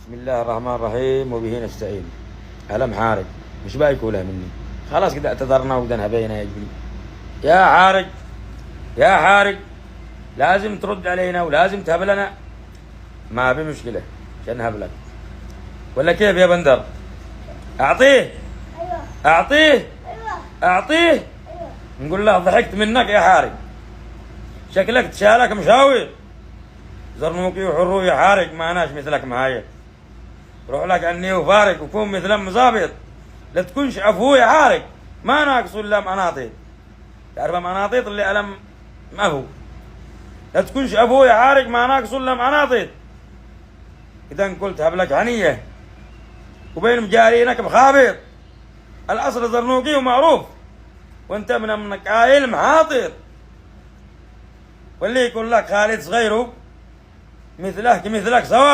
بسم الله الرحمن الرحيم وبه نستعين. ألم حارج مش باقي كلها مني، خلاص كده اعتذرنا ودنها بينا يا جبري. يا حارج يا حارج، لازم ترد علينا ولازم تهب لنا. ما في مشكلة عشان نهب لك، ولا كيف يا بندر؟ أعطيه ايوه أعطيه ايوه أعطيه. ايوه. نقول له ضحكت منك يا حارج، شكلك تشالك مشاوير. زرنوقي وحرو يا حارج، ما أناش مثلك معايا. روح لك عني وفارق وكون مثل مظابط. لا تكونش عفو يا حارق، ما ناقص الا مناطيط. تعرف مناطيط اللي ألم ما هو. لا تكونش عفو يا حارق، ما ناقص الا مناطيط. اذا قلت هبلك عنيه وبين مجارينك بخابط. الاصل زرنوقي ومعروف، وانت منك قايل محاطط. واللي يكون لك خالد صغيره مثلك سواء.